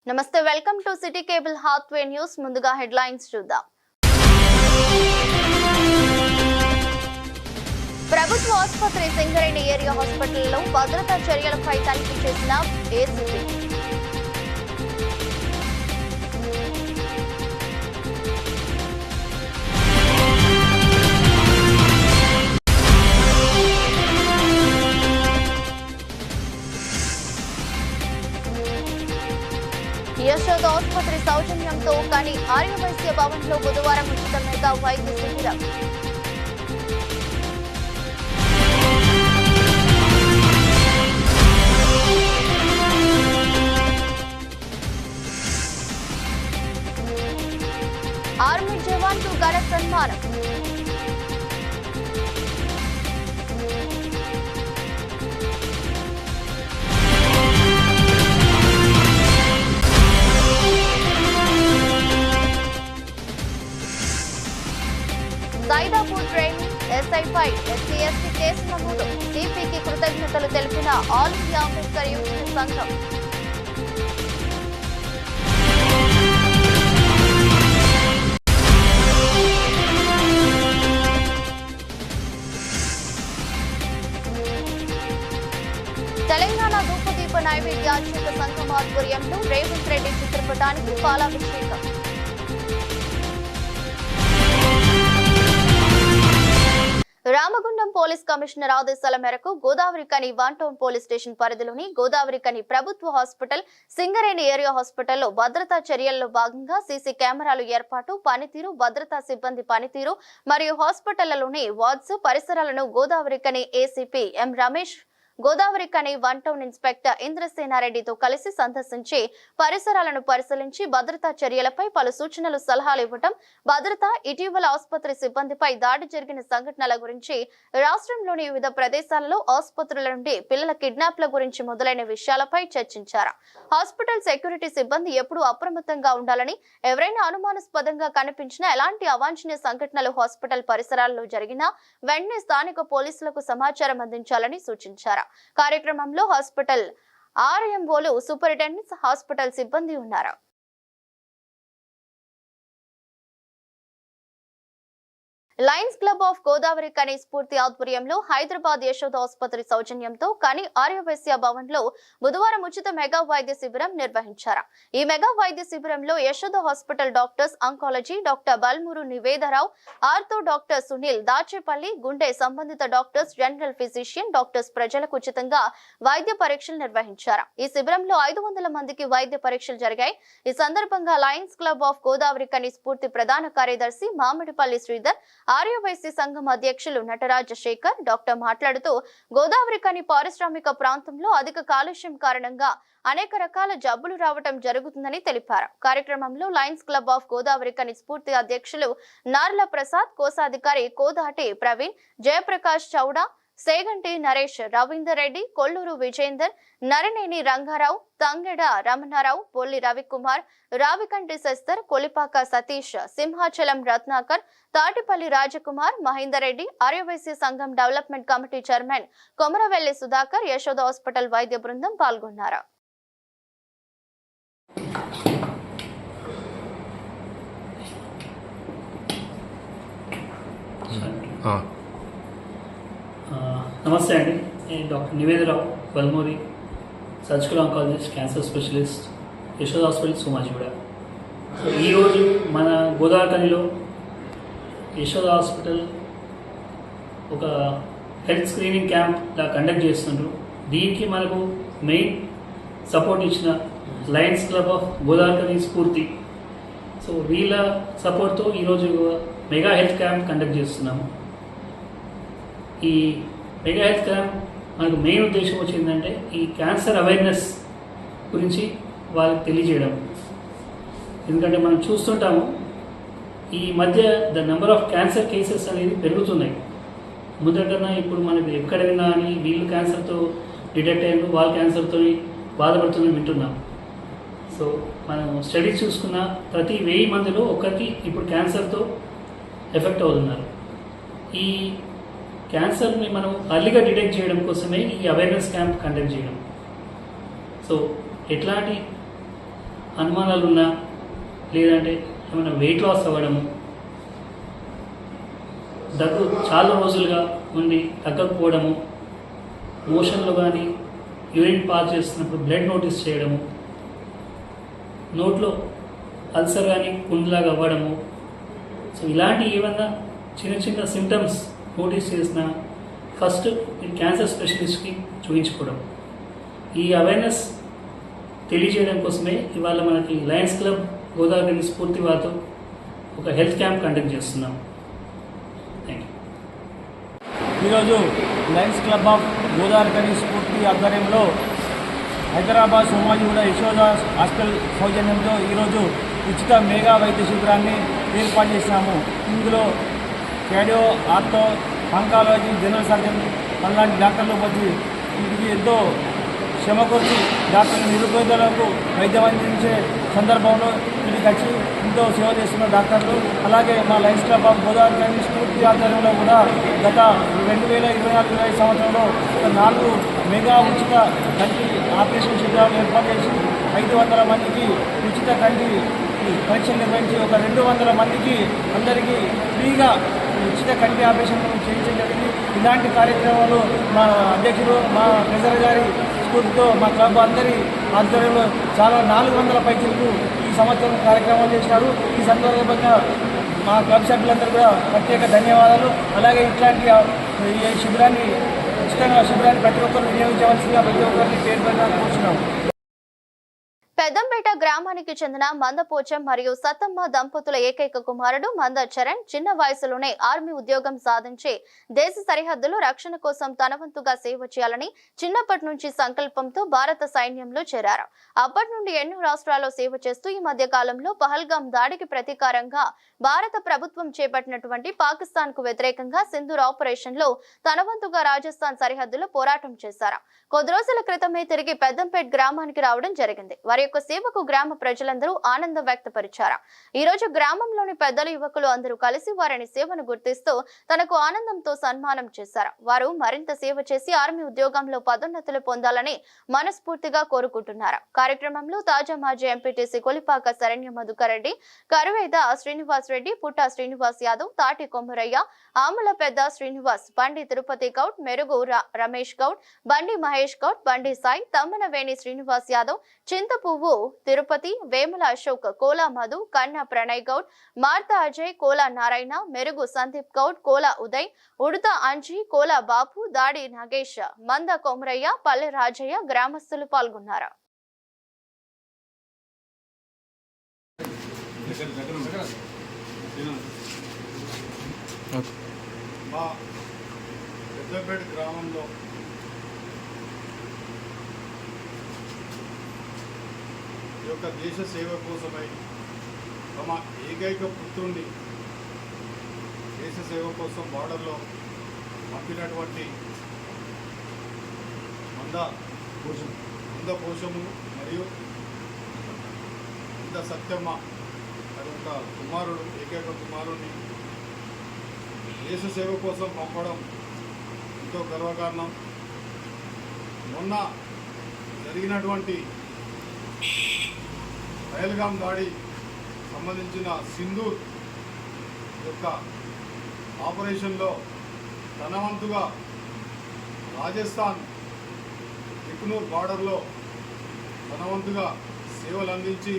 నమస్తే welcome to City Cable Hathway news ముందుగా headlines చూద్దాం ప్రభుత్వ ఆసుపత్రి సింగరేణి ఏరియా హాస్పిటల్లో భద్రతా చర్యలపై తనిఖీ చేసిన ఏసీపీ యశోద ఆసుపత్రి సౌజన్యంతో కానీ ఆర్యవైశ్య భవన్ లో బుధవారం ఉచిత మెగా వైద్య శిబిరం ఆర్మీ జవాన్ కు ఘన సన్మానం సైదాపూర్ ట్రైనింగ్ ఎస్ఐపై ఎస్సీ కేసు నమోదు సిపికి కృతజ్ఞతలు తెలిపిన ఆల్ ఇండియా అంబేద్కర్ యూనియన్ సంఘం తెలంగాణ ధూపదీప నైవేద్య అర్చక సంఘం ఆధ్వర్యంలో రేవంత్ రెడ్డి చిత్రపటానికి పాలాభిషేకం రామగుండం పోలీస్ కమిషనర్ ఆదేశాల మేరకు Godavarikhani one town police station పరిధిలోని గోదావరికని ప్రభుత్వ హాస్పిటల్ సింగరేణి ఏరియా హాస్పిటల్లో భద్రతా చర్యల్లో భాగంగా సీసీ కెమెరాలు ఏర్పాటు పనితీరు భద్రతా సిబ్బంది పనితీరు మరియు హాస్పిటళ్లలోని వార్డ్స్ పరిసరాలను Godavarikhani ACP M Ramesh Godavarikhani one town inspector ఇంద్రసేనారెడ్డితో కలిసి సందర్శించి పరిసరాలను పరిశీలించి భద్రతా చర్యలపై పలు సూచనలు సలహాలు ఇవ్వటం భద్రత ఇటీవల ఆసుపత్రి సిబ్బందిపై దాడి జరిగిన సంఘటనల గురించి రాష్ట్రంలోని వివిధ ప్రదేశాలలో ఆసుపత్రుల నుండి పిల్లల కిడ్నాప్ల గురించి మొదలైన విషయాలపై చర్చించారు. హాస్పిటల్ సెక్యూరిటీ సిబ్బంది ఎప్పుడూ అప్రమత్తంగా ఉండాలని ఎవరైనా అనుమానాస్పదంగా కనిపించినా ఎలాంటి అవాంఛనీయ సంఘటనలు హాస్పిటల్ పరిసరాల్లో జరిగినా వెంటనే స్థానిక పోలీసులకు సమాచారం అందించాలని సూచించారు. కార్యక్రమంలో హాస్పిటల్ ఆర్ఎంఓలు సూపరింటెండెంట్స్ హాస్పిటల్ సిబ్బంది ఉన్నారు. లయన్స్ క్లబ్ ఆఫ్ గోదావరికని స్ఫూర్తి ఆధ్వర్యంలో హైదరాబాద్ యశోద ఆసుపత్రి సౌజన్యంతో కని ఆర్యవైశ్య భవన్ లో బుధవారం ఉచిత మెగా వైద్య శిబిరం నిర్వహించారు. ఈ మెగా వైద్య శిబిరంలో Yashoda hospital doctors oncology doctor Balmuru Nivedarao, ortho doctor Sunil Dachepalli, గుండె సంబంధిత డాక్టర్స్, జనరల్ ఫిజిషియన్ డాక్టర్స్ ప్రజలకు ఉచితంగా వైద్య పరీక్షలు నిర్వహించారు. ఈ శిబిరంలో 500 మందికి వైద్య పరీక్షలు జరిగాయి. ఈ సందర్భంగా లయన్స్ క్లబ్ ఆఫ్ గోదావరికని స్ఫూర్తి ప్రధాన కార్యదర్శి మామిడిపల్లి శ్రీధర్, ఆర్యవైశ్య సంఘం అధ్యక్షులు నటరాజ శేఖర్ డాక్టర్ మాట్లాడుతూ గోదావరికని పారిశ్రామిక ప్రాంతంలో అధిక కాలుష్యం కారణంగా అనేక రకాల జబ్బులు రావటం జరుగుతుందని తెలిపారు. కార్యక్రమంలో లయన్స్ క్లబ్ ఆఫ్ గోదావరికని స్ఫూర్తి అధ్యక్షులు నార్ల ప్రసాద్, కోశాధికారి కోదాటి ప్రవీణ్, జయప్రకాష్ చౌడా, సేగంటి నరేష్, రవీందర్ రెడ్డి, కొల్లూరు విజేందర్, నరనేని రంగారావు, తంగెడ రమణారావు, పొల్లి రవికుమార్, రావికంటి శస్తర్, కొలిపాక సతీష్, సింహాచలం రత్నాకర్, తాటిపల్లి రాజకుమార్, మహేందర్ రెడ్డి, ఆర్యవైశ్య సంఘం development committee chairman Komaravelli Sudhakar, Yashoda hospital వైద్య బృందం పాల్గొన్నారు. నమస్తే అండి, నేను doctor Nivedarao Balmuri, surgical oncologist, cancer specialist, Yashoda hospital Somajiguda. So ఈరోజు మన గోదావరికనిలో యశోద హాస్పిటల్ ఒక హెల్త్ స్క్రీనింగ్ క్యాంప్లా కండక్ట్ చేస్తుండ్రు. దీనికి మనకు మెయిన్ సపోర్ట్ ఇచ్చిన lions club of Godavarikhani Spoorthi, so వీళ్ళ సపోర్ట్తో ఈరోజు మెగా హెల్త్ క్యాంప్ కండక్ట్ చేస్తున్నాము. ఈ మెగా హెల్త్ క్యాంప్ మనకు మెయిన్ ఉద్దేశం వచ్చిందంటే ఈ క్యాన్సర్ అవేర్నెస్ గురించి వాళ్ళకి తెలియజేయడం. ఎందుకంటే మనం చూస్తుంటాము ఈ మధ్య the number of cancer cases అనేది పెరుగుతున్నాయి. ముందకన్నా ఇప్పుడు మనకు ఎక్కడ విన్నా అని వీళ్ళు క్యాన్సర్తో డిటెక్ట్ అయ్యారు, వాళ్ళ క్యాన్సర్తో బాధపడుతుందని వింటున్నాం. సో మనం స్టడీస్ చూసుకున్న ప్రతి 1000 మందిలో ఒకరికి ఇప్పుడు క్యాన్సర్తో ఎఫెక్ట్ అవుతున్నారు. ఈ క్యాన్సర్ని మనం అర్లీగా డిటెక్ట్ చేయడం కోసమే ఈ అవేర్నెస్ క్యాంప్ కండక్ట్ చేయడం. సో ఎట్లాంటి అనుమానాలు ఉన్నా లేదంటే ఏమైనా వెయిట్ లాస్ అవ్వడము, దగ్గు చాలా రోజులుగా ఉండి తగ్గకపోవడము, మోషన్లో కానీ యూరిన్ పాస్ చేస్తున్నప్పుడు బ్లడ్ నోటీస్ చేయడము, నోట్లో అల్సర్ కానీ పుండ్లాగా అవ్వడము, సో ఇలాంటి ఏమన్నా చిన్న చిన్న సిమ్టమ్స్ నోటీస్ చేసిన ఫస్ట్ క్యాన్సర్ స్పెషలిస్ట్కి చూపించుకోవడం. ఈ అవేర్నెస్ తెలియజేయడం కోసమే ఇవాళ మనకి లయన్స్ క్లబ్ గోదావరి స్ఫూర్తి వారితో ఒక హెల్త్ క్యాంప్ కండక్ట్ చేస్తున్నాం. Thank you. ఈరోజు లయన్స్ క్లబ్ ఆఫ్ గోదావరి స్ఫూర్తి ఆధ్వర్యంలో హైదరాబాద్ సోమాజిగూడ యశోద హాస్పిటల్ సౌజన్యంతో ఈరోజు ఉచిత మెగా వైద్య శిబిరాన్ని ఏర్పాటు చేసినాము. ఇందులో cardio, ortho, oncology, general surgeon అలాంటి డాక్టర్లు వచ్చి ఇది ఎంతో శ్రమకొచ్చి డాక్టర్లు నిరుపేదలకు వైద్యం అందించే సందర్భంలో ఇక్కడికి వచ్చి ఎంతో సేవ చేస్తున్న డాక్టర్లు, అలాగే మా లయన్స్ క్లబ్ ఆఫ్ గోదావరి స్ఫూర్తి ఆధ్వర్యంలో కూడా గత 2024-25 సంవత్సరంలో 4 మెగా ఉచిత కంటి ఆపరేషన్ శిబిరాలు ఏర్పాటు చేసి 500 మందికి ఉచిత కంటి పరీక్షలు నిర్వహించి ఒక 200 మందికి అందరికీ ఫ్రీగా ఉచిత కంటి ఆపరేషన్ చేయించడం జరిగింది. ఇలాంటి కార్యక్రమాలు మా అధ్యక్షుడు, మా ట్రెజరర్ గారి స్ఫూర్తితో మా క్లబ్ అందరి ఆధ్వర్యంలో చాలా 400 పైచీలకు ఈ సంవత్సరం కార్యక్రమాలు చేసినారు. ఈ సందర్భంగా మా క్లబ్ సభ్యులందరూ కూడా ప్రత్యేక ధన్యవాదాలు. అలాగే ఇట్లాంటి ఈ శిబిరాన్ని ఉచితంగా శిబిరాన్ని ప్రతి ఒక్కరు వినియోగించవలసిందిగా ప్రతి ఒక్కరిని పేరు పెట్టాలని కోరుచున్నాము. పెద్దంపేట గ్రామానికి చెందిన మందపోచం మరియు సత్తమ్మ దంపతుల ఏకైక కుమారుడు మంద చరణ్ చిన్న వయసులోనే ఆర్మీ ఉద్యోగం సాధించి దేశ సరిహద్దులు రక్షణ కోసం తన వంతుగా సేవ చేయాలని చిన్నప్పటి నుంచి సంకల్పంతో భారత సైన్యంలో చేరారు. అప్పటి నుండి ఎన్నో రాష్ట్రాల్లో సేవ చేస్తూ ఈ మధ్య కాలంలో పహల్గాం దాడికి ప్రతీకారంగా భారత ప్రభుత్వం చేపట్టినటువంటి పాకిస్తాన్ కు వ్యతిరేకంగా సింధూర్ ఆపరేషన్ లో తన వంతుగా రాజస్థాన్ సరిహద్దులో పోరాటం చేశారు. కొద్ది రోజుల క్రితమే తిరిగి పెద్దంపేట గ్రామానికి రావడం జరిగింది. వారి యొక్క సేవకు గ్రామ ప్రజలందరూ ఆనందం వ్యక్తపరిచారు. ఈ రోజు గ్రామంలోని పెద్దలు, యువకులు అందరూ కలిసి వారిని సేవను గుర్తిస్తూ తనకు ఆనందంతో సన్మానం చేశారు. వారు మరింత సేవ చేసి ఆర్మీ ఉద్యోగంలో పదోన్నతులు పొందాలని మనస్ఫూర్తిగా కోరుకుంటున్నారు. కార్యక్రమంలో తాజా మాజీ ఎంపీటీసీ కొలిపాక శరణ్య మధుకర్ రెడ్డి, కరువేద శ్రీనివాస్ రెడ్డి, పుట్ట శ్రీనివాస్ యాదవ్, తాటి కొమ్మరయ్య, ఆముల పెద్ద శ్రీనివాస్, బండి తిరుపతి గౌడ్, మెరుగు రమేష్ గౌడ్, బండి మహేష్ గౌడ్, బండి సాయి, తమ్మనవేణి శ్రీనివాస్ యాదవ్, చింతపువ్వు తిరుపతి, వేముల అశోక్, కోలా మధు, కన్నా ప్రణయ్ గౌడ్, మార్తా అజయ్, కోలా నారాయణ, మెరుగు సందీప్ గౌడ్, కోలా ఉదయ్, ఉడత అంజీ, కోలా బాపు, దాడి నాగేష్, మంద కొమరయ్య, పల్లె రాజయ్య గ్రామస్తులు పాల్గొన్నారు. మా పెద్దపేట గ్రామంలో ఈ యొక్క దేశ సేవ కోసమై తమ ఏకైక పుత్రుణ్ణి దేశ సేవ కోసం బార్డర్లో పంపినటువంటి మంద పోషము మరియు మంద సత్యమ్మ అది ఒక కుమారుడు, ఏకైక కుమారుడిని దేశ సేవ కోసం పంపడం ఎంతో గర్వకారణం. మొన్న జరిగినటువంటి పహల్గాం దాడి సంబంధించిన సింధూర్ యొక్క ఆపరేషన్లో తన వంతుగా రాజస్థాన్ బికనూర్ బార్డర్లో తన వంతుగా సేవలు అందించి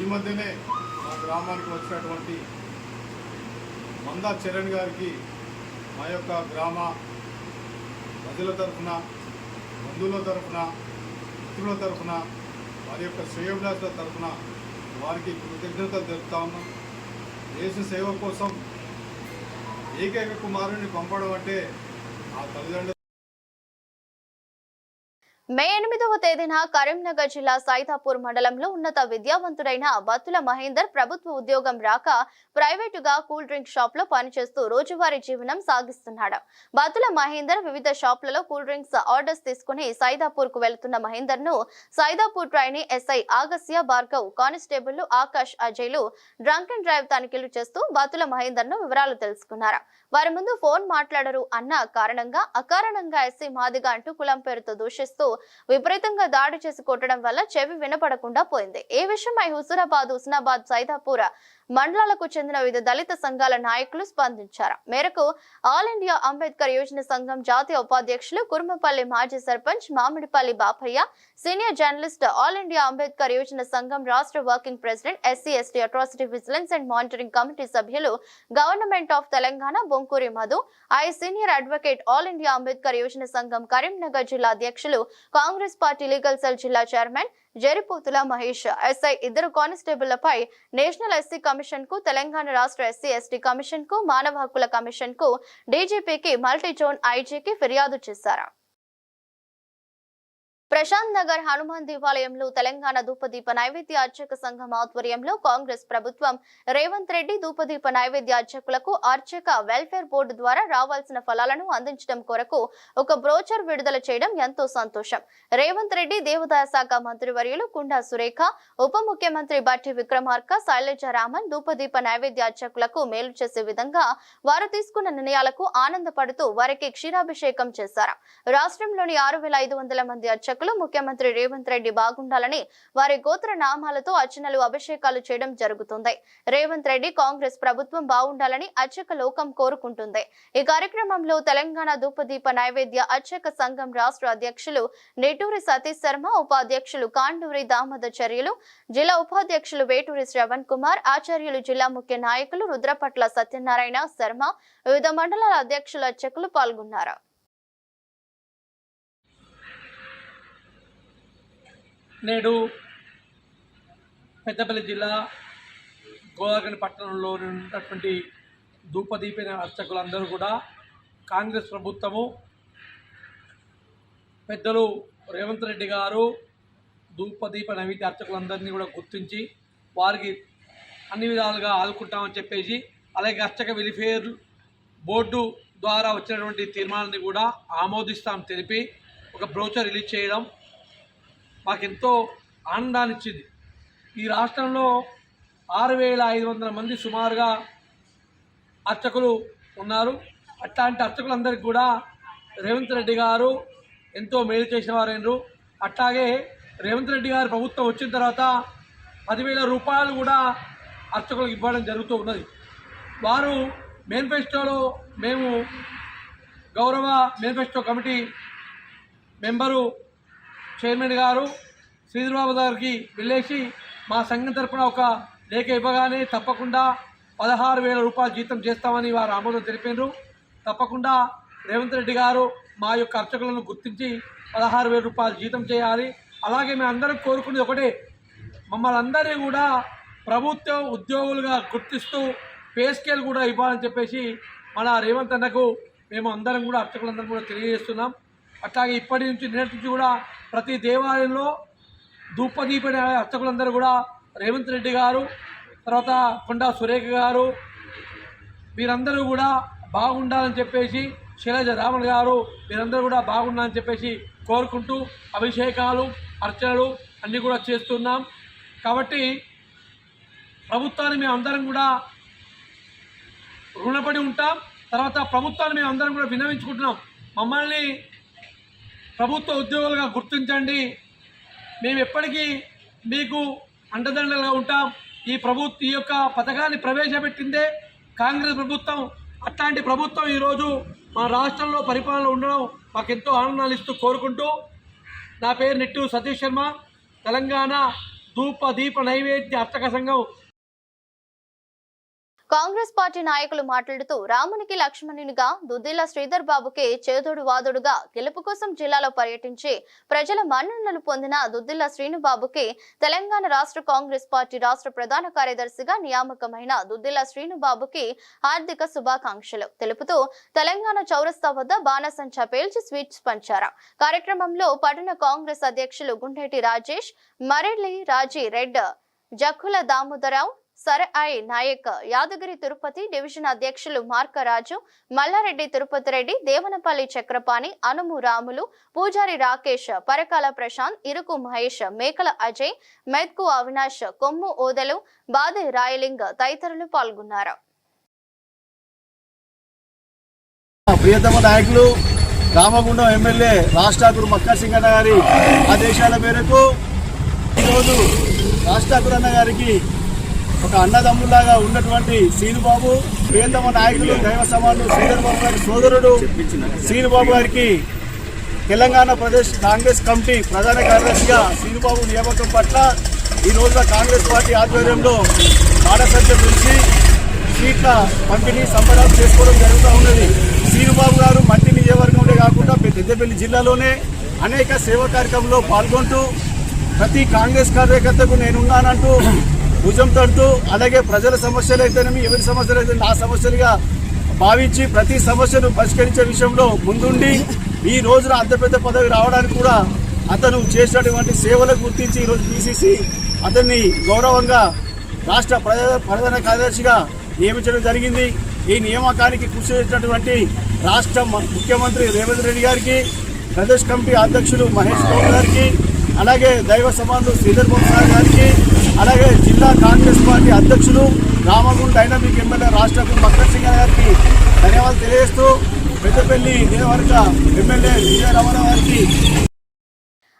ఈ మధ్యనే మా గ్రామానికి వచ్చినటువంటి మందా చరణ్ గారికి మా యొక్క గ్రామ ప్రజల తరఫున, బంధువుల తరఫున, మిత్రుల తరఫున, వారి యొక్క శ్రేయోభిలాషుల తరఫున వారికి కృతజ్ఞతలు తెలుపుతా ఉన్నాం. దేశ సేవ కోసం ఏకైక కుమారుడిని పంపడం అంటే ఆ తల్లిదండ్రులు. మే 8వ తేదీన కరీంనగర్ జిల్లా సైదాపూర్ మండలంలో ఉన్నత విద్యావంతుడైన బత్తుల మహేందర్ ప్రభుత్వ ఉద్యోగం రాక ప్రైవేటుగా కూల్ డ్రింక్ షాప్ లో పనిచేస్తూ రోజువారీ జీవనం సాగిస్తున్నాడు. బత్తుల మహేందర్ వివిధ షాపులలో కూల్ డ్రింక్స్ ఆర్డర్స్ తీసుకుని సైదాపూర్ కు వెళ్తున్న మహేందర్ ను Saidapur trainee SI Agasya Bhargav, constable Akash అజయ్లు డ్రంక్ అండ్ డ్రైవ్ తనిఖీలు చేస్తూ బత్తుల మహేందర్ ను వివరాలు తెలుసుకున్నారు. వారి ముందు ఫోన్ మాట్లాడరు అన్న కారణంగా అకారణంగా ఎస్సీ మాదిగా అంటూ కులం పేరుతో దూషిస్తూ విపరీతంగా దాడి చేసి కొట్టడం వల్ల చెవి వినపడకుండా పోయింది. ఈ విషయమై హుజూరాబాద్, సైదాపూర్ మండలాలకు చెందిన వివిధ దళిత సంఘాల నాయకులు స్పందించారు. మేరకు ఆల్ ఇండియా అంబేద్కర్ యోజన సంఘం జాతీయ ఉపాధ్యక్షులు కుర్మపల్లి మాజీ sarpanch Mamidipalli Bapaiah, senior journalist, all India Ambedkar Yojana Sangham రాష్ట్ర working president, SC ST atrocity vigilance and monitoring committee సభ్యులు, government of Telangana Bonkuri Madhu, senior advocate, all India Ambedkar Yojana Sangham Karimnagar జిల్లా అధ్యక్షులు, కాంగ్రెస్ పార్టీ లీగల్ సెల్ జిల్లా చైర్మన్ జరిపోతుల మహేష్, ఎస్ఐ, ఇద్దరు కానిస్టేబుళ్లపై నేషనల్ ఎస్సీ కమిషన్ కు, తెలంగాణ రాష్ట్ర ఎస్సీ/ఎస్టీ కమిషన్ కు, మానవ హక్కుల కమిషన్ కు, డీజీపీకి, మల్టీ జోన్ ఐజీకి ఫిర్యాదు చేశారు. ప్రశాంత్ నగర్ హనుమాన్ దేవాలయంలో తెలంగాణ ధూపదీప నైవేద్య అర్చక సంఘం ఆధ్వర్యంలో కాంగ్రెస్ ప్రభుత్వం రేవంత్ రెడ్డి ధూపదీప నైవేద్య అర్చకులకు అర్చక వెల్ఫేర్ బోర్డు ద్వారా రావాల్సిన ఫలాలను అందించడం కొరకు ఒక బ్రోచర్ విడుదల చేయడం ఎంతో సంతోషం. రేవంత్ రెడ్డి, దేవాదాయ శాఖ మంత్రివర్యులు కుండా సురేఖ, ఉప ముఖ్యమంత్రి బట్టి విక్రమార్క, శైలజారామన్ ధూపదీప నైవేద్య అర్చకులకు మేలు చేసే విధంగా వారు తీసుకున్న నిర్ణయాలకు ఆనందపడుతూ వారికి క్షీరాభిషేకం చేశారు. రాష్ట్రంలోని 6,500 మంది అర్చకులు ముఖ్యమంత్రి రేవంత్ రెడ్డి బాగుండాలని వారి గోత్ర నామాలతో అర్చనలు, అభిషేకాలు చేయడం జరుగుతుంది. రేవంత్ రెడ్డి, కాంగ్రెస్ ప్రభుత్వం బాగుండాలని అర్చక లోకం కోరుకుంటుంది. ఈ కార్యక్రమంలో తెలంగాణ ధూపదీప నైవేద్య అర్చక సంఘం రాష్ట్ర అధ్యక్షులు నెటూరి సతీష్ శర్మ, ఉపాధ్యక్షులు కాండూరి దామోదర్చార్యులు, జిల్లా ఉపాధ్యక్షులు వేటూరి శ్రవణ్ కుమార్, ఆచార్యులు, జిల్లా ముఖ్య నాయకులు రుద్రపట్ల సత్యనారాయణ శర్మ, వివిధ మండలాల అధ్యక్షులు, అర్చకులు పాల్గొన్నారు. నేడు పెద్దపల్లి జిల్లా గోదావరి పట్టణంలో ఉన్నటువంటి ధూపదీప అర్చకులందరూ కూడా కాంగ్రెస్ ప్రభుత్వము పెద్దలు రేవంత్ రెడ్డి గారు ధూపదీప నైవేద్య అర్చకులందరినీ కూడా గుర్తించి వారికి అన్ని విధాలుగా ఆదుకుంటామని చెప్పేసి, అలాగే అర్చక వెల్ఫేర్ బోర్డు ద్వారా వచ్చినటువంటి తీర్మానాన్ని కూడా ఆమోదిస్తామని తెలిపి ఒక బ్రోచర్ రిలీజ్ చేయడం మాకెంతో ఆనందాన్ని ఇచ్చింది. ఈ రాష్ట్రంలో 6,500 మంది సుమారుగా అర్చకులు ఉన్నారు. అట్లాంటి అర్చకులందరికీ కూడా రేవంత్ రెడ్డి గారు ఎంతో మేలు చేసిన వారైనరు. అట్లాగే రేవంత్ రెడ్డి గారు ప్రభుత్వం వచ్చిన తర్వాత 10,000 రూపాయలు కూడా అర్చకులకు ఇవ్వడం జరుగుతూ ఉన్నది. వారు మేనిఫెస్టోలో మేము గౌరవ మేనిఫెస్టో కమిటీ మెంబరు చైర్మన్ గారు శ్రీధర్బాబు గారికి వెళ్ళేసి మా సంఘం తరఫున ఒక లేఖ ఇవ్వగానే తప్పకుండా 16,000 రూపాయలు జీతం చేస్తామని వారు ఆమోదం తెలిపారు. తప్పకుండా రేవంత్ రెడ్డి గారు మా యొక్క అర్చకులను గుర్తించి 16,000 రూపాయలు జీతం చేయాలి. అలాగే మేము అందరం కోరుకునేది ఒకటే, మమ్మల్ని అందరినీ కూడా ప్రభుత్వ ఉద్యోగులుగా గుర్తిస్తూ పే స్కేల్ కూడా ఇవ్వాలని చెప్పేసి మన రేవంత్ అన్నకు మేము అందరం కూడా అర్చకులందరం కూడా తెలియజేస్తున్నాం. అట్లాగే ఇప్పటి నుంచి నేటి నుంచి కూడా ప్రతి దేవాలయంలో ధూపదీప అర్చకులందరూ కూడా రేవంత్ రెడ్డి గారు, తర్వాత కొండా సురేఖ గారు వీరందరూ కూడా బాగుండాలని చెప్పేసి, శైలజ రామన్ గారు వీరందరూ కూడా బాగుండాలని చెప్పేసి కోరుకుంటూ అభిషేకాలు, అర్చనలు అన్నీ కూడా చేస్తున్నాం. కాబట్టి ప్రభుత్వాన్ని మేము అందరం కూడా రుణపడి ఉంటాం. తర్వాత ప్రభుత్వాన్ని మేము అందరం కూడా విన్నవించుకుంటున్నాం, మమ్మల్ని ప్రభుత్వ ఉద్యోగులుగా గుర్తించండి, మేము ఎప్పటికీ మీకు అండదండలుగా ఉంటాం. ఈ యొక్క పథకాన్ని ప్రవేశపెట్టిందే కాంగ్రెస్ ప్రభుత్వం. అట్లాంటి ప్రభుత్వం ఈరోజు మన రాష్ట్రంలో పరిపాలన ఉండడం మాకెంతో ఆనందాన్ని ఇస్తూ కోరుకుంటూ, నా పేరు నెట్టూరి సతీష్ శర్మ, తెలంగాణ ధూపదీప నైవేద్య అర్చక సంఘం. కాంగ్రెస్ పార్టీ నాయకులు మాట్లాడుతూ రామునికి లక్ష్మణునిగా దుద్దిల్ల శ్రీధర్ బాబుకి చేదోడు వాదుడుగా గెలుపు కోసం జిల్లాలో పర్యటించి ప్రజల మన్ననలు పొందిన దుద్దిల్ల శ్రీనుబాబుకి తెలంగాణ రాష్ట్ర కాంగ్రెస్ పార్టీ రాష్ట్ర ప్రధాన కార్యదర్శిగా నియామకమైన దుద్దిల్ల శ్రీనుబాబుకి హార్దిక శుభాకాంక్షలు తెలుపుతూ తెలంగాణ చౌరస్తా వద్ద బాణసంచా పేల్చి స్వీట్స్ పంచారు. కార్యక్రమంలో పట్టణ కాంగ్రెస్ అధ్యక్షులు గుండేటి రాజేష్, మరెల్లి రాజీ రెడ్, జక్కుల దామోదరావు, సరఐ నాయక్, యాదగిరి తిరుపతి డివిజన్ అధ్యక్షులు మార్కరాజు, మల్లారెడ్డి తిరుపతి రెడ్డి, దేవనపల్లి చక్రపాణి, అనుము రాములు, పూజారి రాకేష్, పరకాల ప్రశాంత్, ఇరుకు మహేష్, మేకల అజయ్, మెత్కు అవినాష్, కొమ్ము ఓదలు, బాది రాయలింగ్ తదితరులు పాల్గొన్నారు. ప్రియతమ నాయకులు రామగుండం ఎమ్మెల్యే రాజ్ ఠాకూర్ మక్కా సింగ్ అన్న గారి ఆదేశాల మేరకు ఈరోజు రాజ్ ఠాకూర్ అన్న గారికి ఒక అన్నదమ్ములాగా ఉన్నటువంటి శ్రీనుబాబు ప్రియతమ నాయకులు దైవ సమానులు శ్రీధర్ బాబు గారి సోదరుడు శ్రీనుబాబు గారికి తెలంగాణ ప్రదేశ్ కాంగ్రెస్ కమిటీ ప్రధాన కార్యదర్శిగా శ్రీనుబాబు నియామకం పట్ల ఈ రోజున కాంగ్రెస్ పార్టీ ఆధ్వర్యంలో పాఠశాల పిలిచి సీట్ల పంపిణీ సంబరాలు చేసుకోవడం జరుగుతూ ఉన్నది. శ్రీనుబాబు గారు మంత్రి నియోజకవర్గంలో కాకుండా పెద్దపల్లి జిల్లాలోనే అనేక సేవా కార్యక్రమంలో పాల్గొంటూ ప్రతి కాంగ్రెస్ కార్యకర్తకు నేనున్నానంటూ భుజం తడుతూ, అలాగే ప్రజల సమస్యలు అయితేనేమి ఎవరి సమస్యలు అయితే నా సమస్యలుగా భావించి ప్రతి సమస్యను పరిష్కరించే విషయంలో ముందుండి ఈ రోజున అంత పెద్ద పదవి రావడానికి కూడా అతను చేసినటువంటి సేవలకు గుర్తించి ఈరోజు పిసిసి అతన్ని గౌరవంగా రాష్ట్ర ప్రధాన కార్యదర్శిగా నియమించడం జరిగింది. ఈ నియామకానికి కృషి చేసినటువంటి రాష్ట్ర ముఖ్యమంత్రి రేవంత్ రెడ్డి గారికి, ప్రదేశ్ కమిటీ అధ్యక్షులు మహేష్ గౌడ్ గారికి, అలాగే దైవ సమానులు శ్రీధర్ బాబు గారికి, అలాగే జిల్లా కాంగ్రెస్ పార్టీ అధ్యక్షులు రామగుండం డైనమిక్ ఎమ్మెల్యే రాజ్ ఠాకూర్ మక్కా సింగ్ గారికి ధన్యవాదాలు తెలియజేస్తూ పెద్దపల్లి నియోజకవర్గ ఎమ్మెల్యే విజయ రమణ గారికి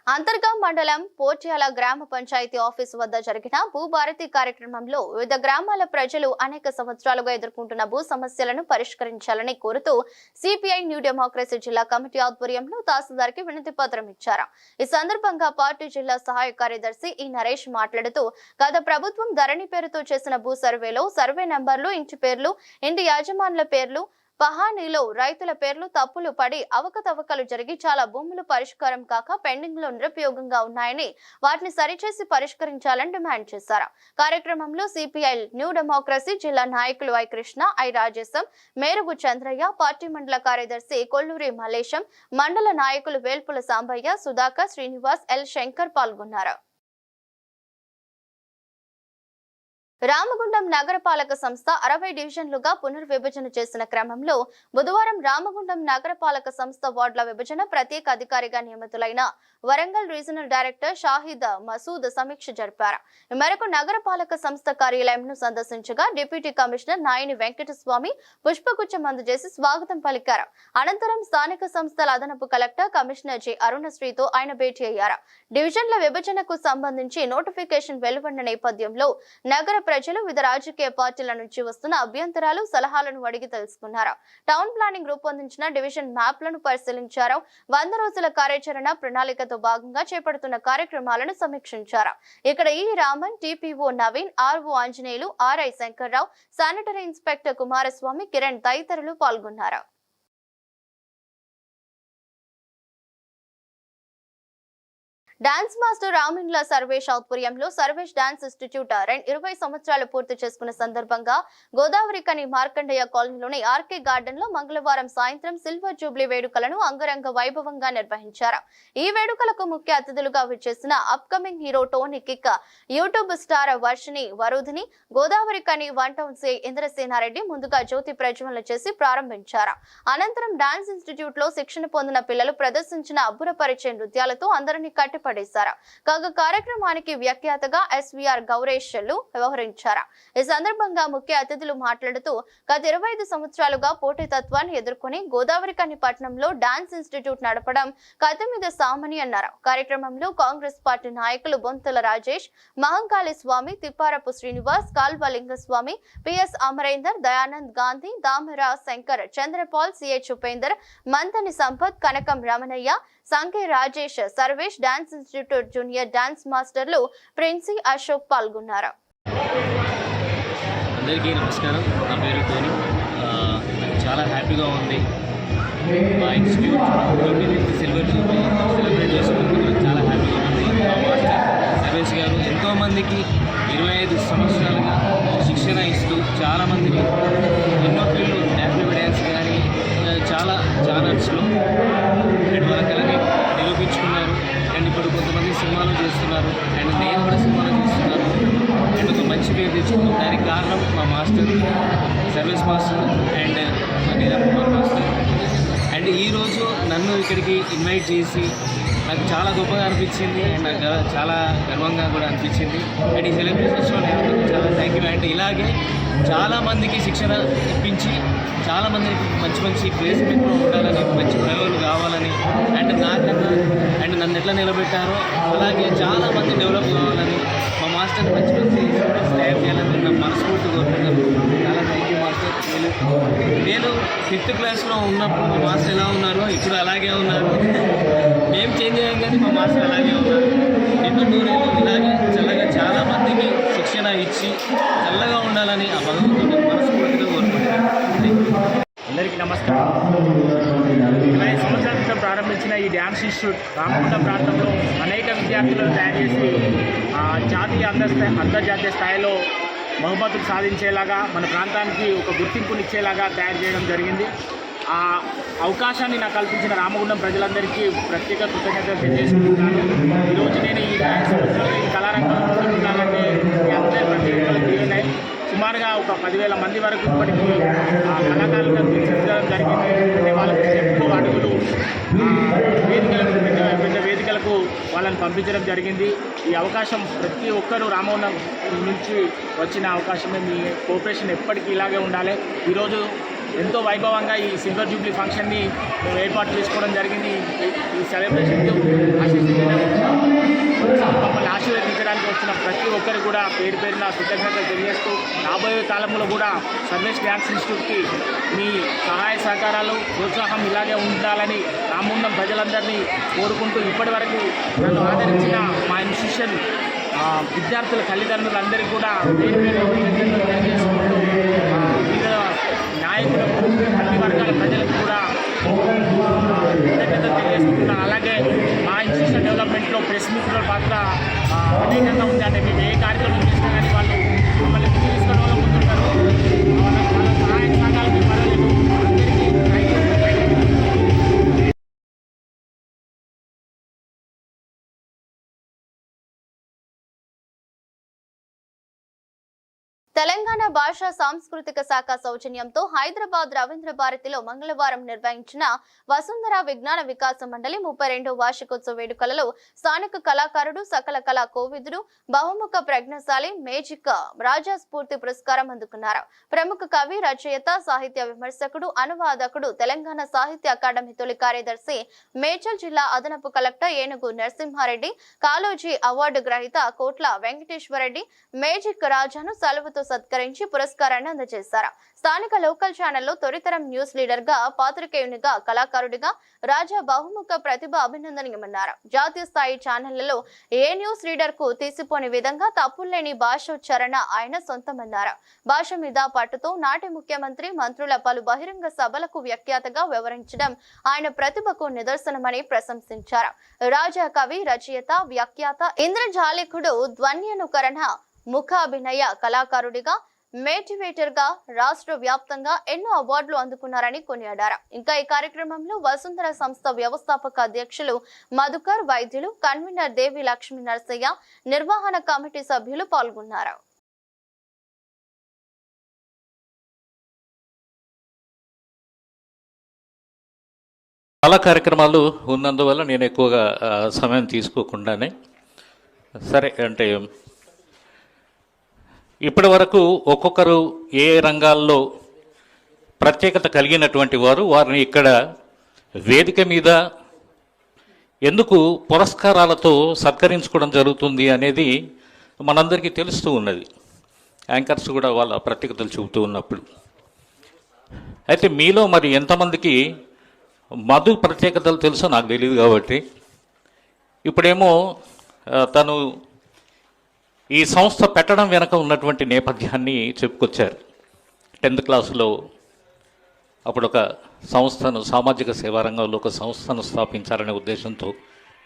అంతర్గాం మండలం పోట్యాల గ్రామ పంచాయతీ ఆఫీసు వద్ద జరిగిన భూభారతి కార్యక్రమంలో వివిధ గ్రామాల ప్రజలు అనేక సంవత్సరాలుగా ఎదుర్కొంటున్న భూ సమస్యలను పరిష్కరించాలని కోరుతూ సిపిఐ న్యూ డెమోక్రసీ జిల్లా కమిటీ ఆధ్వర్యంలో తహసీల్దార్కి వినతి పత్రం ఇచ్చారు. ఈ సందర్భంగా పార్టీ జిల్లా సహాయ కార్యదర్శి ఈ నరేష్ మాట్లాడుతూ, గత ప్రభుత్వం ధరణి పేరుతో చేసిన భూ సర్వేలో సర్వే నంబర్లు, ఇంటి పేర్లు, ఇంటి యాజమానుల పేర్లు, పహానీలో రైతుల పేర్లు తప్పులు పడి అవకతవకలు జరిగి చాలా భూములు పరిష్కారం కాక పెండింగ్ లో నిరుపయోగంగా ఉన్నాయని వాటిని సరిచేసి పరిష్కరించాలని డిమాండ్ చేశారు. కార్యక్రమంలో సిపిఐ న్యూ డెమోక్రసీ జిల్లా నాయకులు I Krishna, I Rajesham, Merugu Chandraiah, party మండల కార్యదర్శి కొల్లూరి మలేశం, మండల నాయకులు వేల్పుల సాంబయ్య, సుధాకర్, శ్రీనివాస్, ఎల్ శంకర్ పాల్గొన్నారు. రామగుండం నగరపాలక సంస్థ 60 డివిజన్లుగా పునర్విభజన చేసిన క్రమంలో బుధవారం రామగుండం నగరపాలక సంస్థ వార్డుల విభజన ప్రత్యేక అధికారిగా నియమితులైన వరంగల్ రీజనల్ డైరెక్టర్ షాహిద్ మసూద్ సమీక్ష జరిపారు. ఈ మేరకు నగరపాలక సంస్థ కార్యాలయంను సందర్శించగా డిప్యూటీ కమిషనర్ నాయని వెంకటస్వామి పుష్పగుచ్చం అందజేసి స్వాగతం పలికారు. అనంతరం స్థానిక సంస్థల అదనపు కలెక్టర్ కమిషనర్ జె అరుణశ్రీతో ఆయన భేటీ అయ్యారు. డివిజన్ల విభజనకు సంబంధించి నోటిఫికేషన్ వెలువడిన నేపథ్యంలో నగర ప్రజలు వివిధ రాజకీయ పార్టీల నుంచి వస్తున్న అభ్యంతరాలు, సలహాలను అడిగి తెలుసుకున్నారు. టౌన్ ప్లానింగ్ రూపొందించిన డివిజన్ మ్యాప్లను పరిశీలించారు. 100 రోజుల కార్యాచరణ ప్రణాళికతో భాగంగా చేపడుతున్న కార్యక్రమాలను సమీక్షించారు. ఇక్కడ ఈ Raman, TPO Naveen, RO Anjaneyulu, RI Shankar Rao, sanitary inspector Kumaraswamy, Kiran తదితరులు పాల్గొన్నారు. డాన్స్ మాస్టర్ రామిన్ల సర్వేష్ ఆధ్వర్యంలో సర్వేష్ డాన్స్ ఇన్స్టిట్యూట్ 20 సంవత్సరాలు పూర్తి చేసుకున్న సందర్భంగా గోదావరి కని మార్కండయ్య కాలనీలోని ఆర్కే గార్డెన్ లో మంగళవారం సాయంత్రం సిల్వర్ జూబ్లీ వేడుకలను అంగరంగ వైభవంగా నిర్వహించారు. ఈ వేడుకలకు ముఖ్య అతిథులుగా విచ్చేసిన upcoming hero Tony kick, YouTube star Varshini Varudhini, Godavari కని 1 టౌన్ సిఐ ఇంద్రసేనారెడ్డి ముందుగా జ్యోతి ప్రజ్వలన చేసి ప్రారంభించారు. అనంతరం డాన్స్ ఇన్స్టిట్యూట్ లో శిక్షణ పొందిన పిల్లలు ప్రదర్శించిన అబ్బురపరిచే నృత్యాలతో అందరినీ పడేశారు. కాగా కార్యక్రమానికి వ్యాఖ్యాతగా ఎస్వీఆర్ గౌరేష్లు వ్యవహరించారు. ఈ సందర్భంగా ముఖ్య అతిథులు మాట్లాడుతూ, గత 25 సంవత్సరాలుగా పోటీతత్వాన్ని ఎదుర్కొని గోదావరి కని పట్టణంలో డాన్స్ ఇన్స్టిట్యూట్ నడపడం కథ మీద సామని అన్నారు. కార్యక్రమంలో కాంగ్రెస్ పార్టీ నాయకులు Bonthala Rajesh, Mahankali Swamy, Tipparapu Srinivas, Kalvalingaswamy, PS Amarender, Dayanand Gandhi, Damara Shankar, Chandrapal, CH Upender, Manthani Sampath, Kanakam Ramanaiah, Sanke Rajesh, Sarvesh dance institute junior dance మాస్టర్లు ప్రిన్సీ, అశోక్ పాల్గొన్నారు. అందరికీ నమస్కారం. నా పేరు టోనీ. చాలా హ్యాపీగా ఉంది. మా ఇన్స్టిట్యూట్ సిల్వర్ జూబ్లీ సెలబ్రేట్ చేసుకున్నందుకు చాలా హ్యాపీగా ఉంది. మా మాస్టర్ సర్వేష్ గారు ఎంతోమందికి 25 సంవత్సరాలుగా శిక్షణ ఇస్తూ చాలామందిని ఎన్నో ఫీల్డ్లో డ్యాన్స్ కానీ చాలా ఛానల్స్లో నెట్వర్క్లని నిరూపించుకున్నారు. అండ్ ఇప్పుడు కొంతమంది సినిమాలు చేస్తున్నారు. అండ్ నేను కూడా సినిమాలు చేస్తున్నాను. అండ్ ఒక మంచి పేరు తెచ్చుకున్నాను. దానికి కారణం మా మాస్టర్ సర్వీస్ మాస్టర్ అండ్ మా నీరవ్ కుమార్ మాస్టర్. అండ్ ఈరోజు నన్ను ఇక్కడికి ఇన్వైట్ చేసి నాకు చాలా గొప్పగా అనిపించింది అండ్ నాకు చాలా గర్వంగా కూడా అనిపించింది. అండ్ ఈ సెలబ్రేషన్స్లో నేను చాలా థ్యాంక్ యూ. అండ్ ఇలాగే చాలామందికి శిక్షణ ఇప్పించి చాలామందికి మంచి మంచి ప్లేస్మెంట్లో ఉండాలని, మంచి ప్రయోగాలు కావాలని, అండ్ నాకన్నా అండ్ నన్ను ఎట్లా నిలబెట్టారో అలాగే చాలామంది డెవలప్ కావాలని, మా మాస్టర్ మంచి మంచి స్టూడెంట్స్ తయారు చేయాలని నా మనస్ఫూర్తి కోరుకుంటున్నాను. చాలా థ్యాంక్ యూ మాస్టర్. నేను 5th క్లాస్లో ఉన్నప్పుడు మా మాస్టర్ ఎలా ఉన్నారో ఇప్పుడు అలాగే ఉన్నారు. మేము చేంజ్ అయ్యాం కానీ మా మాస్టర్ అలాగే ఉన్నారు. ఎన్నో నూరేళ్ళు ఇలాగే చల్లగా చాలామందికి శిక్షణ ఇచ్చి చల్లగా ఉండాలని ఆ భగవంతుడు మనస్ఫూర్తిగా కోరుకుంటున్నాను. అందరికీ నమస్కారం. 20 సంవత్సరాల క్రితం ప్రారంభించిన ఈ డ్యాన్స్ ఇన్స్టిట్యూట్ రామగుండం ప్రాంతంలో అనేక విద్యార్థులను తయారు చేసి జాతీయ అంతర్జాతీయ స్థాయిలో బహుమతులు సాధించేలాగా మన ప్రాంతానికి ఒక గుర్తింపునిచ్చేలాగా తయారు చేయడం జరిగింది. ఆ అవకాశాన్ని నాకు కల్పించిన రామగుండం ప్రజలందరికీ ప్రత్యేక కృతజ్ఞతలు తెలియజేసుకుంటున్నాను. ఈరోజు నేను ఈ డ్యాన్స్ ఈ కళారంగంలో ఉంటున్నానంటే మీ అందరి ప్రత్యేకతలు తీరినాయి. సుమారుగా ఒక 10,000 మంది వరకు ఇప్పటికీ కళాకారులుగా తీర్చిదిద్దడం జరిగింది. అంటే వాళ్ళకి చెట్లు అడుగులు వేదికలకు పెద్ద వేదికలకు వాళ్ళని పంపించడం జరిగింది. ఈ అవకాశం ప్రతి ఒక్కరూ రామగుండం నుంచి వచ్చిన అవకాశమే. మీ కోఆపరేషన్ ఎప్పటికీ ఇలాగే ఉండాలి. ఈరోజు ఎంతో వైభవంగా ఈ సిల్వర్ జూబ్లీ ఫంక్షన్ని మేము ఏర్పాటు చేసుకోవడం జరిగింది. ఈ సెలబ్రేషన్కి మమ్మల్ని ఆశీర్వదించడానికి వచ్చిన ప్రతి ఒక్కరు కూడా పేరు పేరున కృతజ్ఞతలు తెలియజేస్తూ రాబోయే కాలంలో కూడా సర్వేష్ డ్యాన్స్ ఇన్స్టిట్యూట్కి మీ సహాయ సహకారాలు ప్రోత్సాహం ఇలాగే ఉండాలని రామగుండం ప్రజలందరినీ కోరుకుంటూ ఇప్పటి వరకు నన్ను ఆదరించిన మా ఇన్స్టిట్యూషన్ విద్యార్థుల తల్లిదండ్రులందరికీ కూడా పేరు పేరు తెలియజేసుకుంటూ వివిధ నాయకులకు అన్ని వర్గాల ప్రజలకు కూడా కృతజ్ఞతలు తెలియజేస్తున్నాను. అలాగే మా ఇన్స్టిట్యూషన్ డెవలప్మెంట్లో ప్రెస్ మీట్ల పాత్ర అనేకంగా ఉంది. అంటే మేము ఏ కార్యక్రమం చేసినా కానీ వాళ్ళు మమ్మల్ని ముందు తీసుకున్న వాళ్ళు ముందుంటారు. వాళ్ళ సహాయ సహకారాలకు పర్వాలేదు. అందరికీ థ్యాంక్ యూ. తెలంగాణ భాషా సాంస్కృతిక శాఖ సౌజన్యంతో హైదరాబాద్ రవీంద్ర భారతిలో మంగళవారం నిర్వహించిన వసుంధర విజ్ఞాన వికాస మండలి 32వ వార్షికోత్సవ వేడుకలలో స్థానిక కళాకారుడు సకల కళా కోవిదుడు బహుముఖ ప్రజ్ఞశాలి మేజిక్ రాజా స్ఫూర్తి పురస్కారం అందుకున్నారు. ప్రముఖ కవి, రచయిత, సాహిత్య విమర్శకుడు, అనువాదకుడు, తెలంగాణ సాహిత్య అకాడమీ తొలి కార్యదర్శి, మేడ్చల్ జిల్లా అదనపు కలెక్టర్ ఏనుగు నరసింహారెడ్డి, కాళోజీ అవార్డు గ్రహీత కోట్ల వెంకటేశ్వరరెడ్డి మేజిక్ రాజాను సెలవుతో సత్కరించి పురస్కారాన్ని అందజేశారు. స్థానిక లోకల్ ఛానల్లో తొలితరం న్యూస్ లీడర్ గా, పాత్రికేయునిగా, కళాకారుడిగా రాజా బహుముఖ ప్రతిభ అభినందనీయమన్నారు. జాతీయ స్థాయి ఛానళ్లలో ఏ న్యూస్ లీడర్ కు తీసిపోని విధంగా తప్పులేని భాషోచ్చారణ ఆయన సొంతమన్నారు. భాష మీద పట్టుతో నాటి ముఖ్యమంత్రి, మంత్రుల పలు బహిరంగ సభలకు వ్యాఖ్యాతగా వ్యవహరించడం ఆయన ప్రతిభకు నిదర్శనమని ప్రశంసించారు. రాజా కవి, రచయిత, వ్యాఖ్యాత, ఇంద్రజాలికుడు, ధ్వన్యనుకరణ, ముఖాభినయ కళాకారుడిగా, మోటివేటర్ గా రాష్ట్ర వ్యాప్తంగా ఎన్నో అవార్డులు అందుకున్నారని కొనియాడారు. ఇంకా ఈ కార్యక్రమంలో వసుంధర సంస్థ వ్యవస్థాపక అధ్యక్షులు మధుకర్, వైద్యులు, కన్వీనర్ దేవి లక్ష్మీ నరసయ్య, నిర్వహణ కమిటీ సభ్యులు పాల్గొన్నారు. చాలా కార్యక్రమాలు ఉన్నందువల్ల నేను ఎక్కువగా సమయం తీసుకోకుండానే సరే అంటే ఇప్పటి వరకు ఒక్కొక్కరు ఏ రంగాల్లో ప్రత్యేకత కలిగినటువంటి వారిని ఇక్కడ వేదిక మీద ఎందుకు పురస్కారాలతో సత్కరించుకోవడం జరుగుతుంది అనేది మనందరికీ తెలుస్తూ ఉన్నది. యాంకర్స్ కూడా వాళ్ళ ప్రత్యేకతలు చెబుతూ ఉన్నప్పుడు. అయితే మీలో మరి ఎంతమందికి మధు ప్రత్యేకతలు తెలుసో నాకు తెలియదు. కాబట్టి ఇప్పుడేమో తను ఈ సంస్థ పెట్టడం వెనక ఉన్నటువంటి నేపథ్యాన్ని చెప్పుకొచ్చారు. 10th క్లాసులో అప్పుడు ఒక సంస్థను, సామాజిక సేవా రంగంలో ఒక సంస్థను స్థాపించాలనే ఉద్దేశంతో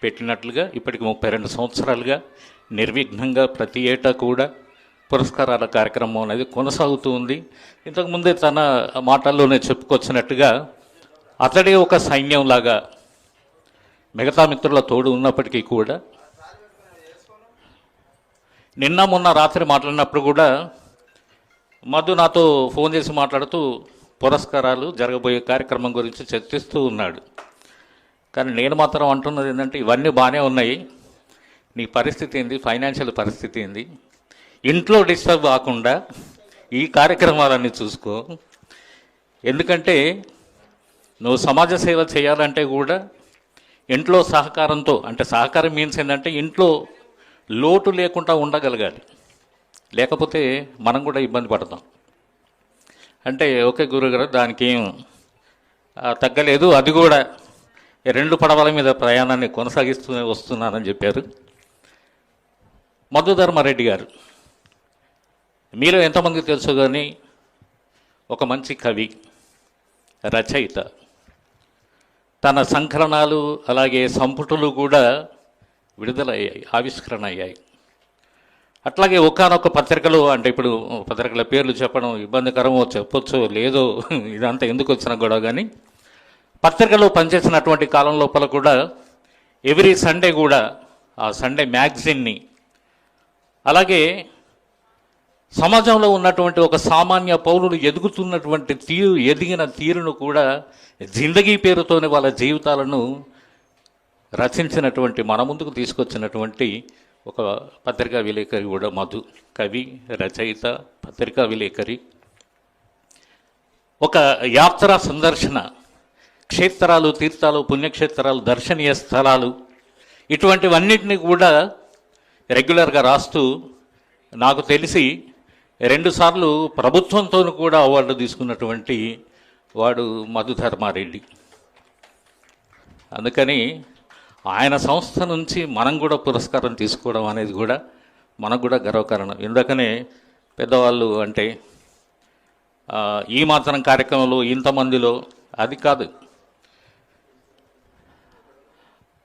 పెట్టినట్లుగా ఇప్పటికి 32 సంవత్సరాలుగా నిర్విఘ్నంగా ప్రతి ఏటా కూడా పురస్కారాల కార్యక్రమం అనేది కొనసాగుతూ ఉంది. ఇంతకుముందే తన మాటల్లోనే చెప్పుకొచ్చినట్టుగా అతడే ఒక సైన్యంలాగా మిగతా మిత్రుల తోడు ఉన్నప్పటికీ కూడా నిన్న మొన్న రాత్రి మాట్లాడినప్పుడు కూడా మధు నాతో ఫోన్ చేసి మాట్లాడుతూ పురస్కారాలు జరగబోయే కార్యక్రమం గురించి చర్చిస్తూ ఉన్నాడు. కానీ నేను మాత్రం అంటున్నది ఏంటంటే ఇవన్నీ బాగానే ఉన్నాయి, నీ పరిస్థితి ఏంది, ఫైనాన్షియల్ పరిస్థితి ఏంది, ఇంట్లో డిస్టర్బ్ కాకుండా ఈ కార్యక్రమాలన్నీ చూసుకో. ఎందుకంటే నువ్వు సమాజ సేవ చేయాలంటే కూడా ఇంట్లో సహకారంతో, అంటే సహకారం మీన్స్ ఏంటంటే ఇంట్లో లోటు లేకుండా ఉండగలగాలి, లేకపోతే మనం కూడా ఇబ్బంది పడతాం. అంటే ఓకే గురుగారు దానికి ఏం తగ్గలేదు, అది కూడా 2 పడవల మీద ప్రయాణాన్ని కొనసాగిస్తూ వస్తున్నానని చెప్పారు. మధుధర్మారెడ్డి గారు మీలో ఎంతమందికి తెలుసు కానీ ఒక మంచి కవి, రచయిత. తన సంకలనాలు అలాగే సంపుటులు కూడా విడుదలయ్యాయి, ఆవిష్కరణ అయ్యాయి. అట్లాగే ఒకానొక పత్రికలు, అంటే ఇప్పుడు పత్రికల పేర్లు చెప్పడం ఇబ్బందికరమో చెప్పొచ్చో లేదో ఇదంతా ఎందుకు వచ్చినా కూడా కానీ, పత్రికలో పనిచేసినటువంటి కాలం లోపల కూడా ఎవ్రీ సండే కూడా ఆ సండే మ్యాగజైన్ని, అలాగే సమాజంలో ఉన్నటువంటి ఒక సామాన్య పౌరులు ఎదుగుతున్నటువంటి ఎదిగిన తీరును కూడా జిందగీ పేరుతోనే వాళ్ళ జీవితాలను రచించినటువంటి, మన ముందుకు తీసుకొచ్చినటువంటి ఒక పత్రికా విలేకరి కూడా మధు. కవి, రచయిత, పత్రికా విలేకరి. ఒక యాత్రా సందర్శన, క్షేత్రాలు, తీర్థాలు, పుణ్యక్షేత్రాలు, దర్శనీయ స్థలాలు, ఇటువంటివన్నిటిని కూడా రెగ్యులర్గా రాస్తూ నాకు తెలిసి 2 సార్లు ప్రభుత్వంతో కూడా అవార్డు తీసుకున్నటువంటి వాడు మధుధర్మారెడ్డి. అందుకని ఆయన సంస్థ నుంచి మనం కూడా పురస్కారం తీసుకోవడం అనేది కూడా మనకు కూడా గర్వకారణం. ఎందుకనే పెద్దవాళ్ళు అంటే ఈ మాత్రం కార్యక్రమంలో ఇంతమందిలో అది కాదు.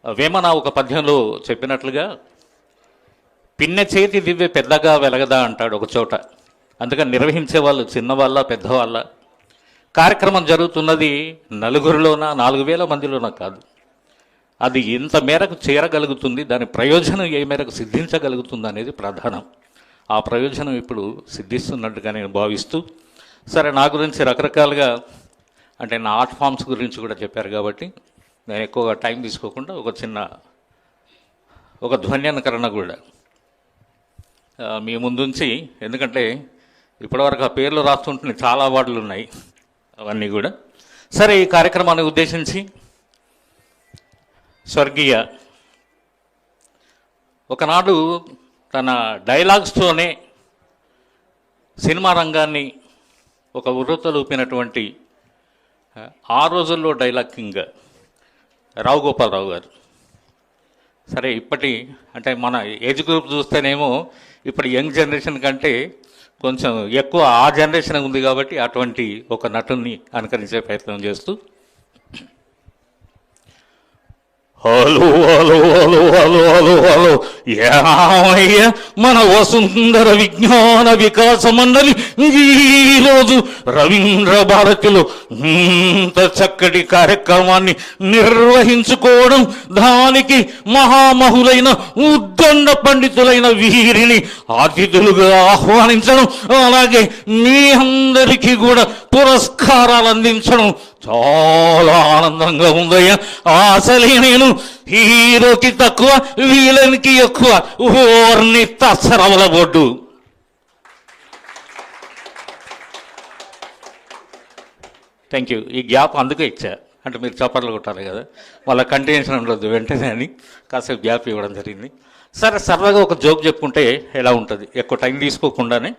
వేమన ఒక పద్యంలో చెప్పినట్లుగా పిన్నె చేతి దివ్వె పెద్దగా వెలగదా అంటాడు ఒక చోట. అందుకని నిర్వహించే వాళ్ళు చిన్నవాళ్ళ పెద్దవాళ్ళ, కార్యక్రమం జరుగుతున్నది నలుగురిలోనా 4000 మందిలోనా కాదు, అది ఎంత మేరకు చేరగలుగుతుంది, దాని ప్రయోజనం ఏ మేరకు సిద్ధించగలుగుతుంది అనేది ప్రధానం. ఆ ప్రయోజనం ఇప్పుడు సిద్ధిస్తున్నట్టుగా నేను భావిస్తూ, సరే నా గురించి రకరకాలుగా అంటే నా ఆర్ట్ ఫామ్స్ గురించి కూడా చెప్పారు కాబట్టి నేను ఎక్కువగా టైం తీసుకోకుండా ఒక ధ్వన్యానుకరణ కూడా మీ ముందుంచి, ఎందుకంటే ఇప్పటివరకు ఆ పేర్లు రాస్తుంటే చాలా అవార్డులు ఉన్నాయి అవన్నీ కూడా. సరే ఈ కార్యక్రమాన్ని ఉద్దేశించి స్వర్గీయ ఒకనాడు తన డైలాగ్స్తోనే సినిమా రంగాన్ని ఒక ఉర్రూతలూపినటువంటి ఆ రోజుల్లో డైలాగ్ కింగ్ రావు గోపాలరావు గారు. సరే అంటే మన ఏజ్ గ్రూప్ చూస్తేనేమో ఇప్పుడు యంగ్ జనరేషన్ కంటే కొంచెం ఎక్కువ ఆ జనరేషన్ ఉంది కాబట్టి అటువంటి ఒక నటుని అనుకరించే ప్రయత్నం చేస్తూ, hello hello hello hello hello hello ఏమయ్య మన వసుంధర విజ్ఞాన వికాస మండలి ఈరోజు రవీంద్ర భారతిలో ఇంత చక్కటి కార్యక్రమాన్ని నిర్వహించుకోవడం, దానికి మహామహులైన ఉద్దండ పండితులైన వీరిని అతిథులుగా ఆహ్వానించడం, అలాగే మీ అందరికీ కూడా పురస్కారాలు అందించడం చాలా ఆనందంగా ఉందయ్యా. అసలే నేను హీరోకి తక్కువ, వీలనికి ఎక్కువ, ఓర్ని తసరవల బొడ్డు. Thank you. ఈ గ్యాప్ అందుకే ఇచ్చా, అంటే మీరు చప్పట్లు కొట్టాలి కదా, వాళ్ళ కంటిన్యూషన్ ఉండదు వెంటనే అని కాసేపు గ్యాప్ ఇవ్వడం జరిగింది. సరే సరదాగా ఒక జోక్ చెప్పుకుంటే ఎలా ఉంటుంది, ఎక్కువ టైం తీసుకోకుండానే.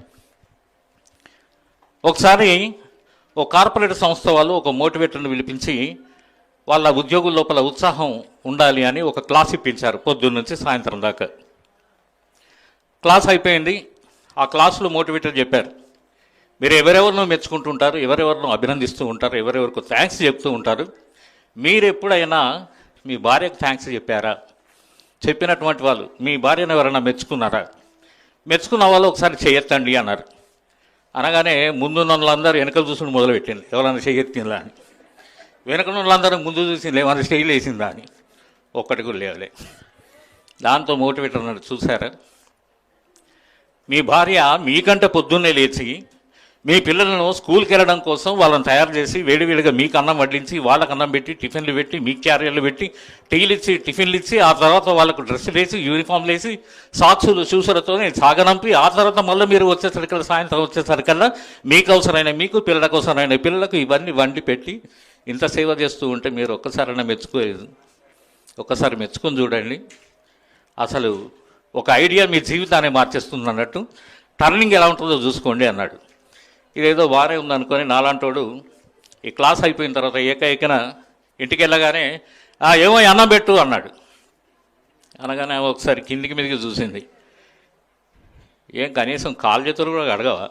ఒకసారి ఒక కార్పొరేట్ సంస్థ వాళ్ళు ఒక మోటివేటర్ని పిలిపించి వాళ్ళ ఉద్యోగుల లోపల ఉత్సాహం ఉండాలి అని ఒక క్లాస్ ఇప్పించారు, పొద్దున్న నుంచి సాయంత్రం దాకా. క్లాస్ అయిపోయింది. ఆ క్లాసులో మోటివేటర్ చెప్పారు, మీరు ఎవరెవరినో మెచ్చుకుంటుంటారు, ఎవరెవరినో అభినందిస్తూ ఉంటారు, ఎవరెవరికి థ్యాంక్స్ చెప్తూ ఉంటారు, మీరు ఎప్పుడైనా మీ భార్యకు థ్యాంక్స్ చెప్పారా? చెప్పినటువంటి వాళ్ళు మీ భార్యను ఎవరైనా మెచ్చుకున్నారా? మెచ్చుకున్న వాళ్ళు ఒకసారి చేయొత్తండి అన్నారు. అనగానే ముందున్న వాళ్ళందరూ వెనకలు చూసుకుని మొదలుపెట్టింది, ఎవరైనా చేయెత్తిందా అని. వెనకన్న వాళ్ళందరూ ముందు చూసింది, ఏమైనా స్టైల్ వేసిందా అని. ఒక్కటి కూడా లేవలే. దాంతో మోటివేటర్ అన్నాడు, చూసారా మీ భార్య మీకంటే పొద్దున్నే లేచి మీ పిల్లలను స్కూల్కి వెళ్ళడం కోసం వాళ్ళని తయారు చేసి వేడివేడిగా మీకు అన్నం వడ్డించి వాళ్ళకి అన్నం పెట్టి టిఫిన్లు పెట్టి మీకు క్యారియర్లు పెట్టి టీలు ఇచ్చి టిఫిన్లు ఇచ్చి ఆ తర్వాత వాళ్ళకు డ్రెస్సులు వేసి యూనిఫామ్లు వేసి సాక్సులు షూసులతో సాగనంపి ఆ తర్వాత మళ్ళీ మీరు వచ్చేసరికల్లా సాయంత్రం వచ్చేసరికల్లా మీకు అవసరమైన మీకు పిల్లలకు అవసరమైన పిల్లలకు ఇవన్నీ వండి పెట్టి ఇంత సేవ చేస్తూ ఉంటే మీరు ఒక్కసారైనా మెచ్చుకోలేదు. ఒక్కసారి మెచ్చుకొని చూడండి. అసలు ఒక ఐడియా మీ జీవితాన్ని మార్చేస్తుంది అన్నట్టు. టర్నింగ్ ఎలా ఉంటుందో చూసుకోండి అన్నాడు. ఇదేదో బాగానే ఉందనుకొని నాలాంటోడు ఈ క్లాస్ అయిపోయిన తర్వాత ఏకైకన ఇంటికి వెళ్ళగానే ఏమో అన్నం పెట్టు అన్నాడు. అనగానే ఒకసారి కిందికి మీదకి చూసింది. ఏం కనీసం కాలు చేతులు కూడా అడగవా?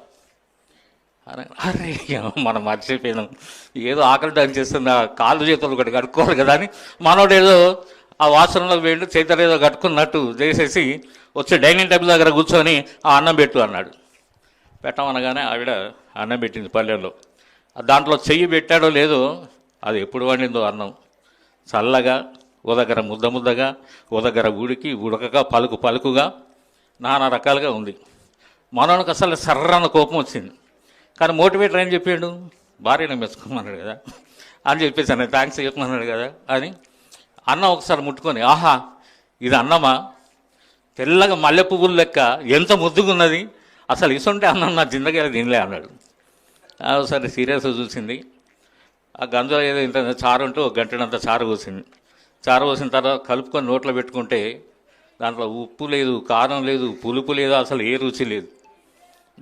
అరే మనం మర్చిపోయినాం, ఏదో ఆకలి దాని చేస్తుంది, ఆ కాళ్ళు చేతులు ఒకటి కడుక్కోవాలి కదా అని మనోడు ఏదో ఆ వాసనలో వేళ్ళు చేతులు ఏదో కట్టుకున్నట్టు చేసేసి వచ్చి డైనింగ్ టేబుల్ దగ్గర కూర్చొని ఆ అన్నం పెట్టు అన్నాడు. పెట్టమనగానే ఆవిడ అన్నం పెట్టింది పల్లెల్లో. దాంట్లో చెయ్యి పెట్టాడో లేదో అది ఎప్పుడు వండిందో అన్నం చల్లగా, ఓ దగ్గర ముద్ద ముద్దగా, ఓ దగ్గర ఉడికి ఉడకగా, పలుకు పలుకుగా, నానా రకాలుగా ఉంది. మనోనికి అసలు సర్రన్న కోపం వచ్చింది. కానీ మోటివేటర్ ఏం చెప్పాడు? భార్యను మెచ్చుకోమన్నాడు కదా అని చెప్పేసి నేను థ్యాంక్స్ చెప్పమన్నాడు కదా అని అన్నం ఒకసారి ముట్టుకొని, ఆహా ఇది అన్నమా, తెల్లగా మల్లె పువ్వులు లెక్క ఎంత ముద్దుగున్నది, అసలు ఇసుంటే అన్నం నా జిందగీలో తినలే అన్నాడు. ఒకసారి సీరియస్గా చూసింది. ఆ గంజలో ఏదో ఇంత చారు ఉంటూ ఒక గంటనంత చారు పోసింది. చారు పోసిన తర్వాత కలుపుకొని నోట్లో పెట్టుకుంటే దాంట్లో ఉప్పు లేదు, కారం లేదు, పులుపు లేదు, అసలు ఏ రుచి లేదు.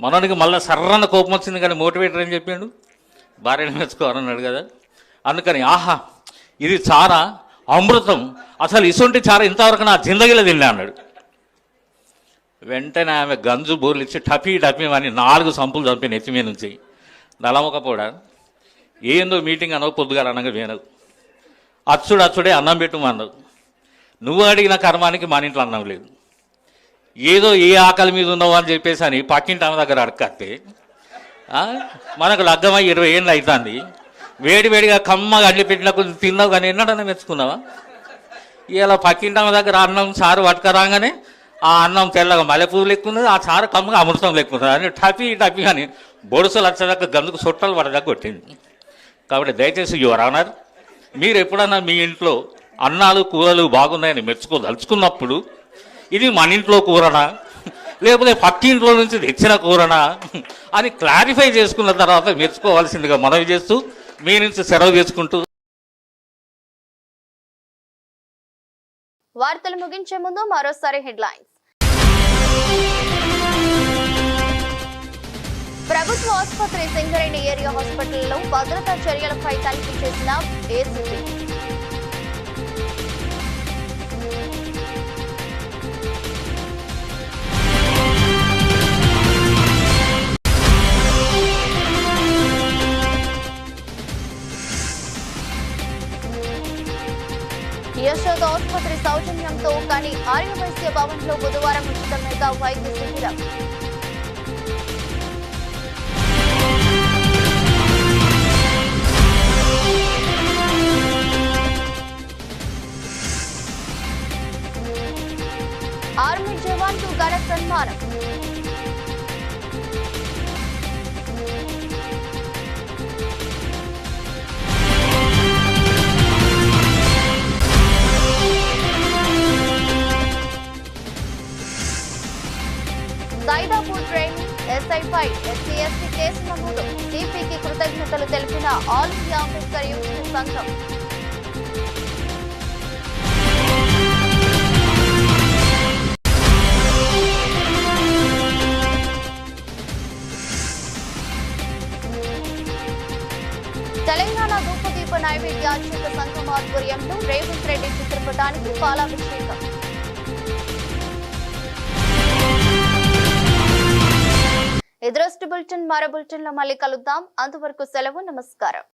మనోనికి మళ్ళీ సర్రన్న కోపం వచ్చింది. కానీ మోటివేటర్ ఏం చెప్పాడు? భార్యను మెచ్చుకోవాలన్నాడు కదా. అందుకని ఆహా ఇది చారా, అమృతం, అసలు ఇసుంటి చార ఇంతవరకు నా జిందగీలో తినలే అన్నాడు. వెంటనే ఆమె గంజు బోర్లు ఇచ్చి టపీ టపీ అని 4 సంపులు చంపిన ఎత్తిమీ నుంచి. నలమకపోడా ఏందో మీటింగ్ అనవు, పొద్దుగాల అనగా వినవు, అచ్చుడే అన్నం పెట్టుమన్నావు. నువ్వు అడిగిన కర్మానికి మన ఇంట్లో అన్నం లేదు. ఏదో ఏ ఆకలి మీద ఉన్నావు అని చెప్పేసి అని పక్కింటి ఆమె దగ్గర అడగస్తే మనకు లగ్గమై 20 ఏళ్ళు అవుతుంది. వేడివేడిగా కమ్మగా అడ్లి పెట్టినా కొంచెం తిన్నావు, కానీ ఎన్నడన్నా మెచ్చుకున్నావా? ఇలా పక్కింటి ఆమె దగ్గర అన్నం చారు పట్టుకరాగానే ఆ అన్నం తెల్లగా మల్లెపూలు ఎక్కున్నది, ఆ చారు కమ్మగా అమృతం లెక్కున్నది అని టపీ అని బొడుసలు వచ్చేదాకా గందుకు సొట్టలు పడదాకా కొట్టింది. కాబట్టి దయచేసి యువర్ ఆనర్, మీరు ఎప్పుడన్నా మీ ఇంట్లో అన్నాలు కూరలు బాగున్నాయని మెచ్చుకోదలుచుకున్నప్పుడు ఇది మన ఇంట్లో కూరనా లేకపోతే పక్కింట్లో నుంచి తెచ్చిన కూరనా అని క్లారిఫై చేసుకున్న తర్వాత మెచ్చుకోవాల్సిందిగా మనవి చేస్తూ మీ నుంచి సెలవు చేసుకుంటూ. వార్తలు ముగించే ముందు మరోసారి హెడ్లైన్స్. ప్రభుత్వ ఆసుపత్రి సింగరేణి ఏరియా హాస్పిటల్లో భద్రతా చర్యలపై తనిఖీ చేసిన ఏసీపీ. యశోద ఆసుపత్రి సౌజన్యంతో కానీ ఆర్యవైశ్య భవన్ లో బుధవారం ఉచిత మెగా వైద్య శిబిరం. ఆర్మీ జవాన్ కు ఘన సన్మానం. సైదాపూర్ ట్రైనింగ్ ఎస్ఐపై ఎస్సీ/ఎస్టీ కేసు నమోదు. సిపికి కృతజ్ఞతలు తెలిపిన ఆల్ ఇండియా అంబేద్కర్ యువజన సంఘం. తెలంగాణ ధూపదీప నైవేద్యార్చక సంఘం ఆధ్వర్యంలో రేవంత్ రెడ్డి చిత్రపటానికి పాలాభిషేకం. ఎదురొస్ట్ బులెటిన్ మరో బులెటిన్ లో మళ్ళీ కలుద్దాం. అంతవరకు సెలవు. నమస్కారం.